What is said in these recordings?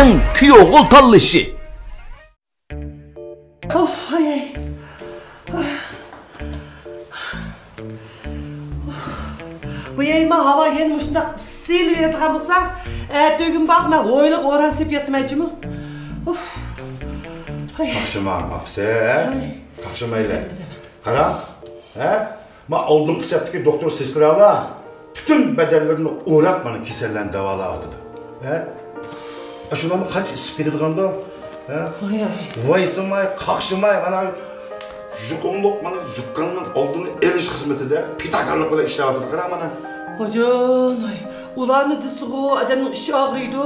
Senin kuyogul tanlışı. Oh, ay. Bu yayma hava gelmişinde sil yatağım olsa, ertesi bakma oyluk oran sep yatmayıcı mı? Kakşıma mapse, kakşıma ile. Kara, ma oldum kısaptaki doktor sestirala, bütün bedellerini uğrap bana keserlen davaladı. Şuna mı kaç ispiridi o? Vaysımay, kakşımay, bana jukonluk bana zukkanın olduğunu eriş hizmeti de pitakarlık bile işlevatıdı kara bana. Hocan, ulanı dısığı adamın işi ağrıydı.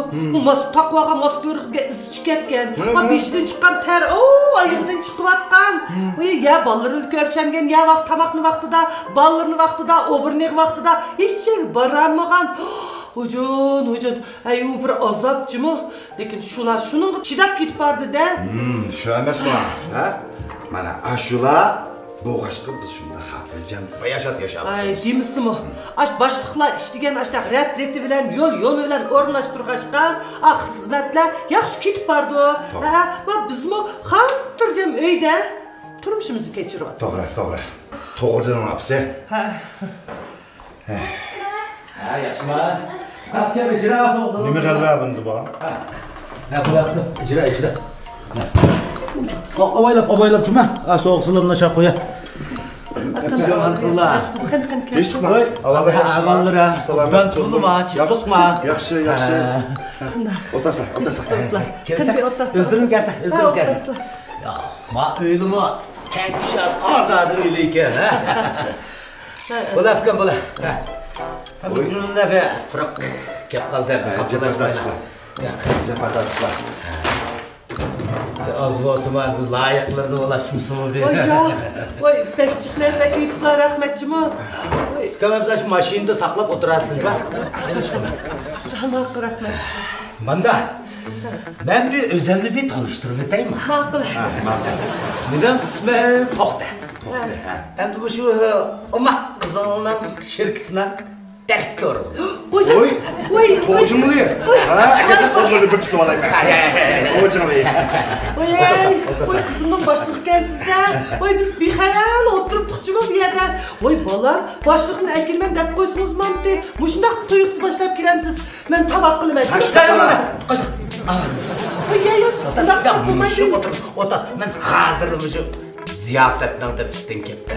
Takvaga maskörüzge iz çıkartken. Beşten çıkan ter, ayıqdan çıkıp atkan. Ya balları görüşemgen, ya vakt tamaklı vaxtıda, ballarını vaxtıda, oburnek vaxtıda hiç şey baranmağan. Hocan, o bir azapçı mı? Lekin şunun çidap gitip vardı de. Şu emes bana, mana aşula boğaçqı biz şunda hatırlayacağım, yaşat. Ay, demişsin mi? Aş başlıkla iştigen aştaq rəti bilen, yol bilen orunlaştırgaçqa, hizmetler yaxşı gitip vardı. Biz mi hatırlayacağım öyde turmuşumuzu geçirip atırız. Doğru. Doğrudan hapse. Yaşma. Haftaya icra oldu. Nime kalbi abindi bu? Bu yaptı. İcra. Obaylap cuma. Soğuk sılımına şakoya. Selamünallah. Hiç çıkma. Amanlara. Ben tulluma, çıkma. Yaxşı. Otaslar. Özürüm gelsin. Ya, ma öylümü kenkişat azadır öyleyken. Bulaskan bula. Bugünün de be kurak kep kaldı. Cepatatlar. Az olsun var, layıklarına ulaşmışsın mı bir? Oy, bekçiklerse kıyıtıklar rahmetçi mi? Sen şu maşinede saklap oturarsın bak. Allah rahmet. Manda, ben bir özelli bir tanıştırıp edeyim mi? Makul. Neden ismi Tohte. Hem de bu şu Omak kızının şirketinden direktör oldu. Oy, toğucumu diye. Herkese kolları bir tutum alayım ben. Toğucumu diye. Oy, kızımın başlık gelsin sen. Oy, biz bir hayal oturup tıkçıma bir yerden. Oy, balar, başlıkını elgilmem dep koysunuz manti. Muşundak tuyuksuz başlayıp giremsiz. Ben tabak kılım etsin. Kaçtayım bana. Oy, Otas, ben hazırlamışım. Ziyafetten de pistin kepti.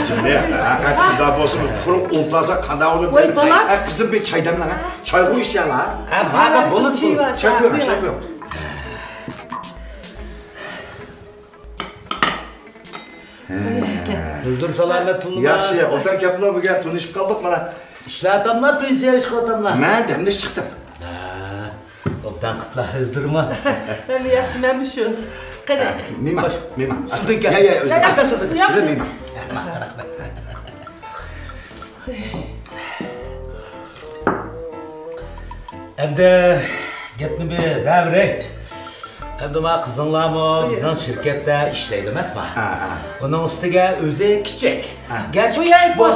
Şimdi kaç suda bolsun kurup ultlaza kana olur. Oy, bana. Kızım bir çay demle lan. Çay koy işte lan. Bana bunu Çay koyuyorum. Öldürsalarla tuluma. Yaxşı, oradan kapıla bugün tanışıp kaldık bana. İşte adamlar pensiye çıkı adamlar. Ben demde çıktım. Obdan kıtla özdürme. Ben yaxşı məmişim. Qene. Mimar. Sıdın gel. Asıl sıdın. Sıdın mimar. Hem de gitme bir devre. Hem de ma kızınla mı bizden şirkette işleydi mesma. Onun üstüge özü küçük. Gerçi küçük boş.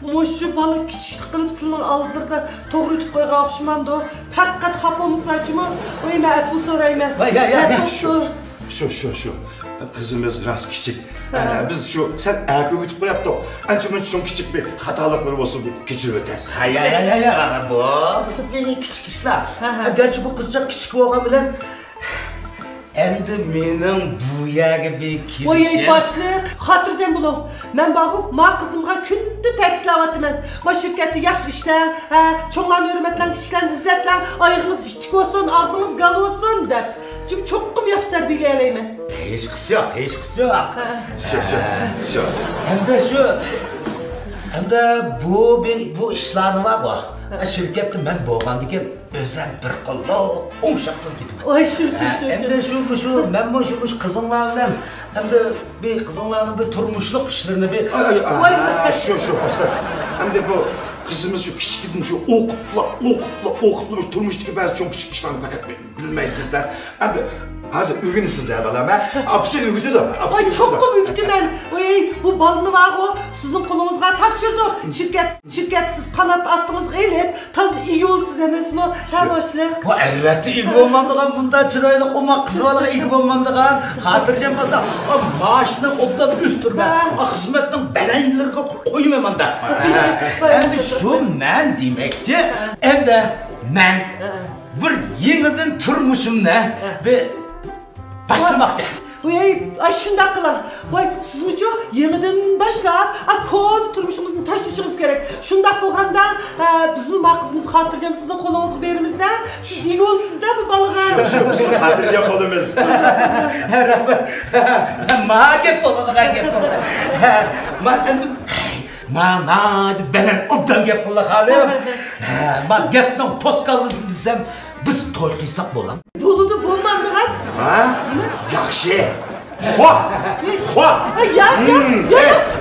Muşu balık küçük kılıp sılın aldırdı. Toğru yutup koyga okşumam da. Pakkat kapımız saçımı. Oyma et bu sorayım. Şu. Kızımız rast küçük. Biz şu sen erkeği yutup koyup da ancak şun küçük bir hatalıkları olsun bir geçirip ötez. Hayır. Bu beni küçük işler. Gerçi bu kızcak küçük oğlan bilen. Endi menin bu yerge bir kirişim. Oy başlık, hatırlayacağım bunu. Ben bağım, ma kızımga kündü teklavattım ben. Ma şirkette yaxşı işler, çoğlan hürmetlen, kişilen, izzetlen, ayağınız iştik olsun, ağzınız gal olsun dep. Çünkü çok kum yaxşı terbiyeleyim ben. Hiç kısı yok. Şu. Hem de bu işlerini var o. Şirkette ben boğandayken özel bir kılda şaklı gittim. Oy şu. Hem de şu ben bu kızınla bilen hem de bir kızınla bir turmuşluk işlerini bir... Şu başla. Hem de bu Kızımız şu küçük şu okutla turmuştaki bazı çok küçük işlerini fakat bilmeyin bizler. Abi hazır ürgünüzsüz ya bana ben. Apsi ürgüdü de. Ay çok komikti ben. Oy bu balını var o sizin kolunuzga tapşırdık. Şirketsiz kanat astınız elip taz iyi olsuz emes mi? Ha boşlar. Bu elbette iyi olmadıgan bunda çıraylı oma kızvalığa iyi olmadıgan hatırlayacağım olsa o maaşını obdan üstürme. O hizmetin belenlerine koymayman da. Hem de şu men demekçi hem de men bir yeniden turmuşumda ve başlamakçı. Ay şundak kılar. Siz mi çok yeniden başlar. Kod turmuşumuzun taşışınız gerek. Şundak bolganda bizim makızımızı hatırlayacağım sizin kolunuzun berimizden. Siz iyi olsuz da bu balığa. Şu hatırlayacağım bolumuz. Mağep olun, gep olun. Nadi belen obdan gep kılla halim. Gepten poskalınızı desem biz toy kıysak bolam. Boludu bolmandıgan. Ha? Yakşı. Hua! Hua!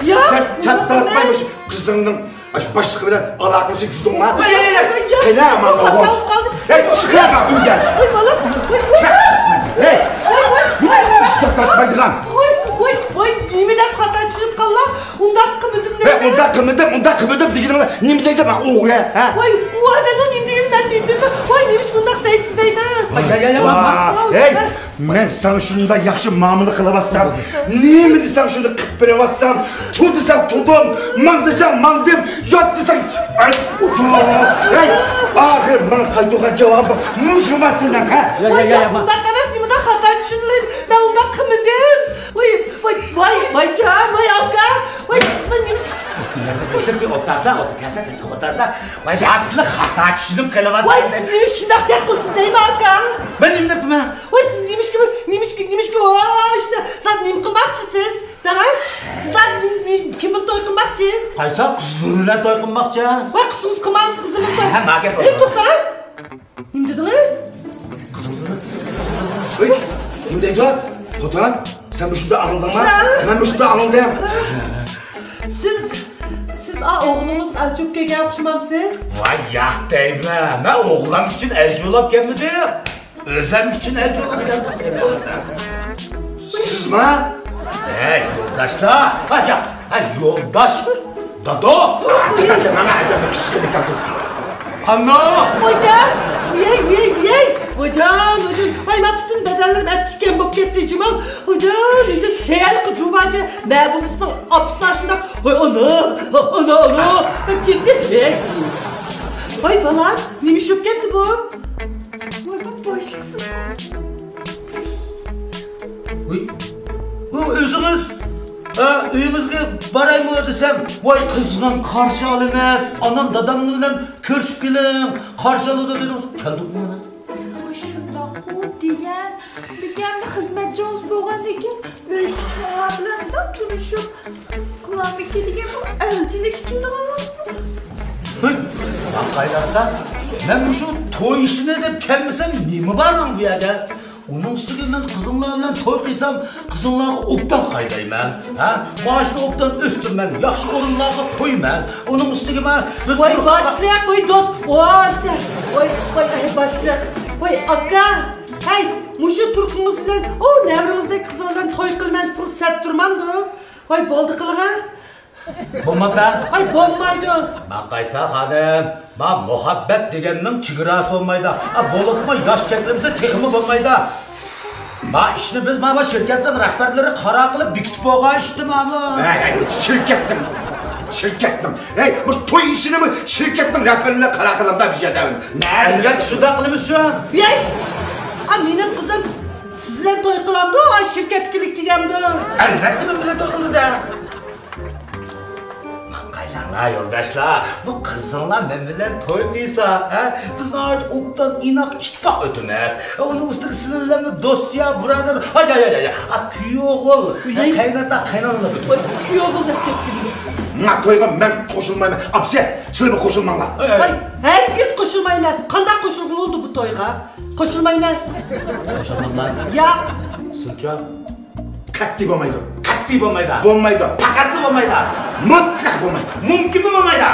Ya! Sen tanıtmaymış kızının başlıkı bilen alakası güçtün mü? Kena ama oğlum. Hey, sıkıya gel. Oy balım. Hey! Tanıtmaydı lan. Oy, nimeden hata düşünüp kalla? Undak kımıdım ne? Unda kımıdım digidin ona. Nimdeydi ben oğul ya. Oy, bu adamın nimdeyim ben nimdeyim. Oy, neymiş undak beysizdeydi. Hey! Ben sana şunda yaxşı mamılı kılamazsam, niye mi desem şunu kıpırıvassam, tu desem tudum, man desem mandım, yat desem ay utum. Hey! Ahir bana kaydoğa cevabı muşuma senin ha? Undak emez nimeden hata düşünülür. Ben undak kımıdım. Vay can, vay alka. Vay, neymiş? Sen bir otarsan, vay aslında hata düşünüp kalabalık. Vay siz neymiş şundak yakılsız değil mi alka? Ben nimde mi? Vay siz neymiş ki o işte sen neyim kımakçısınız. Tamam? Sen kim bu toy kımakçı? Kaysa kızlarıyla toy kılmakçı. Vay kızınız kımağınız kızımız toy. Mağep olun. Hey doktor. Kim dediniz? Hey! Nimdeydi lan? Kotan, sen bu şunda anıldın mı? Ben bu şunda anıldayım. Siz oğlunuz Alçuk'a gelmişmamsınız. Vay yak değme. Ben oğlan için elci olap gelmedi. Özlem için elci olap gelmedi. Siz mi? Hey yoldaşlar. Yoldaş. Dado. Anna. Hocam. Yey. Hocam. Ay ben bütün bedenlerim etkiken bok getireceğim. Hocam. Heyal kıcubacı. Ne bulmuşsun? Apıslar şuna. Ana. Gitti. Ay bana. Neymiş yok geldi bu? Başlıksız. Özünüz uyumuzga barayım mı desem, vay kızgan karşı alımaz. Anam dadamını bilen körçüp gelem. Karşı alıda dedim. Keldik mi ona? Ay şunda kod degen. Bir kendi hizmetçi olsun boğan degen. Ölçü bilen da turuşup. Kulağım iki degen bu elçilik üstünde var. Bak kaynasa, ben bu şu toy işine de kendisem neymi bağlam bu yerde? Onun üstüne ben kızımlarla toy kıysam, kızımlarla optan kaydayım ben. Maaşını optan üstüm ben, yaxşı orunlarla koyayım ben. Onun üstüne ben... Vay başlayak, vay dost. Vay işte. Vay başlayak. Vay akka. Hey, muşu Türk'ünüz bilen, o nevrimizdeki kızımızdan toy kılmansınız set durmandı. Vay boldu kılına. Bulmadı. Ay bolmaydı. Bak kaysa hanım, bak muhabbet degenin çıgırası olmaydı. Bolup mu yaş çektiğimizde tekimi bulmaydı. Bak işini biz baba şirketin rehberleri kara kılıp bükütüp oğa içtim ama. Şirkettim. Hey, bu toy işini mi şirketin rehberine kara kılımda bir şey derim. Elbet şurada kılımız şu an. Yey! Benim kızım sizler toy kılamdı, ay şirketkilik digemdi. Elbette mi bile toy da. Kaylanlar yoldaşlar, bu kızınla memleler toyduysa, biz artık optan inak iştifak ötümez. Onun üstüne sinirlenme dosya, buradır, hay, küyü oğul, kaynata kaynanla ötümez. Ay küyü oğul da kettim. Toyga ben koşulmayayım. Apse, sınıfı koşulmam lan. Ay, herkes koşulmayın ben. Kandak koşulgun oldu bu toyga? Koşulmayın ben. Koşulmam lan. Ya. Sılça. Katli olmaydı. Olmaydı. Olmaydı. Pakatlı olmaydı. Mutlak olmaydı. Mümkün olmaydı.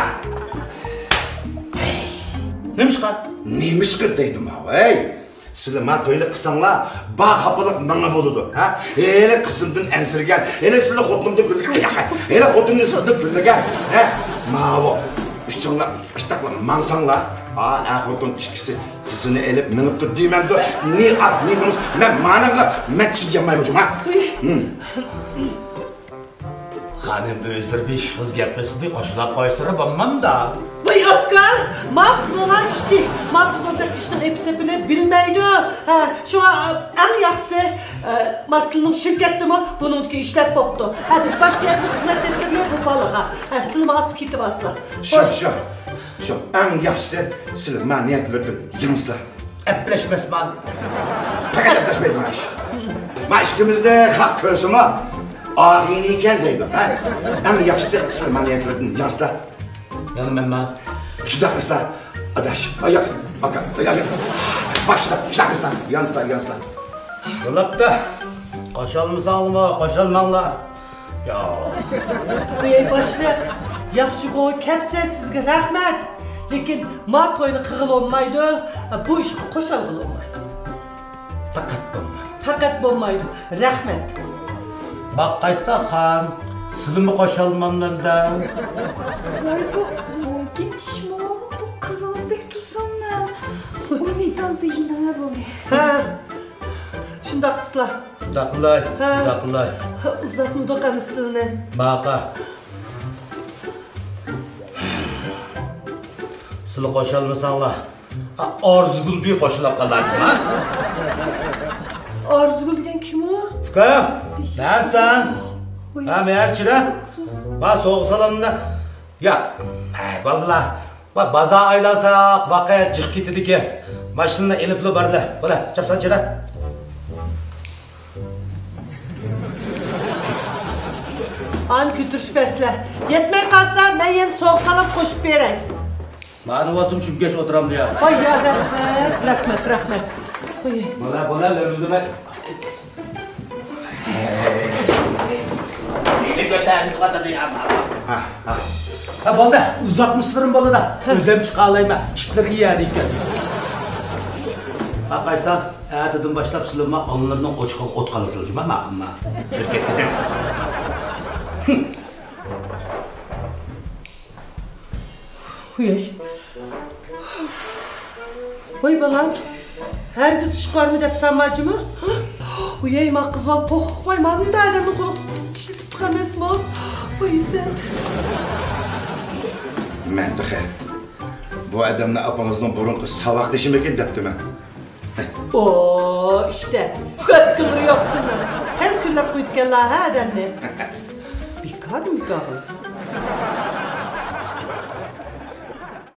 Neymiş kan? Neymiş ki deydim ha, ey. Sizler ma toyunu kısanlar, bağ kapılık bana boludu. Ha? Hele kızımdın ensirgen, hele sizler kodumda gülgen, hele kodumda sizler gülgen. Ha? Ma o, üstünler, iştaklar, mansanlar. Kodun işkisi kızını elip miniptir diyemem de, ne at, ne konus, ben manakla, ben çizgemeyi hocam ha. Hanım özdirmiş, kız gepmesi bir koşulak koysana banmam da. Vay akka, mağız olan kişi, mağız olan kişinin hepsi bile bilmeydi. Şuna en yaxşı, Maslı'nın şirketi mi, bununki işlet boptu. Biz başka yerde hizmet ettirmeyiz bu balığa. Sılma asıp gitti basla. Şu, en yaxşı sizler ma niyet verdin, yınızlar. Epleşmez man. Fakat epleşmeyin ma iş. Ma işkimizde hak körsümü, ağiniyken deydim. En yaxşı sizler ma niyet verdin, yınızlar. Yanım ben man. Şurada kızlar, adaş, ayak, ayak. Başla, şurada kızlar, yınızlar. Yolak da, koşalmısan mı, koşalmanla. Ya. Ey başla, yaxşı koy, kepse sizge rahmet. Lekin ma toyunu kığıl olmaydı, bu iş koşalgıl olmaydı. Fakat bulmaydı, rahmet. Bak kaysa han, sılımı koşalmamdan da. Vay bu gitişme bu kızınızdaki tusanlar. O neyden zihnalar oluyor. Şunda kızlar. Dakılay. Uzatın kanısını. Baka. Sılı koşalmasanla. Arzugul bir koşulap kalardım ha. Arzugul degen kim o? Fukaya, nereden? Ha meğerçire? Bak soğuk salamında. Yak. Vallahi. Bak baza aylasak vakaya çık gitti ki. Maşınla elifli bardı. Böyle çapsan çire. An götürüş besle. Yetmey kalsa ben yeni soğuk salam koşup vereyim. Bana vasım şu geç oturam diye. Ay ya rahmet. Oy. Bana löründüme. Beni götürdü katadı ya. Ha bolda uzatmışsın bolda. Özlem çıkarlayma. Çıkları iyi yani iken. Ha kaysa dedim başlap sılınma onlardan ot kalırsın ama akılma. Şirkette dersin. Uyay. Oy balan. Herkes çıkar mı depsem bacımı? Uyay ma kız ol tohuk koymadın da adamı kolu işitip tıkamaz mı? Oy sen. Ben de her. Bu adamla apamızın burun kız savaklaşım ekin depti mi? Oo işte. Göt kılı yoksun. Hem küllep koyduk Allah ha adamı. Bir kadın.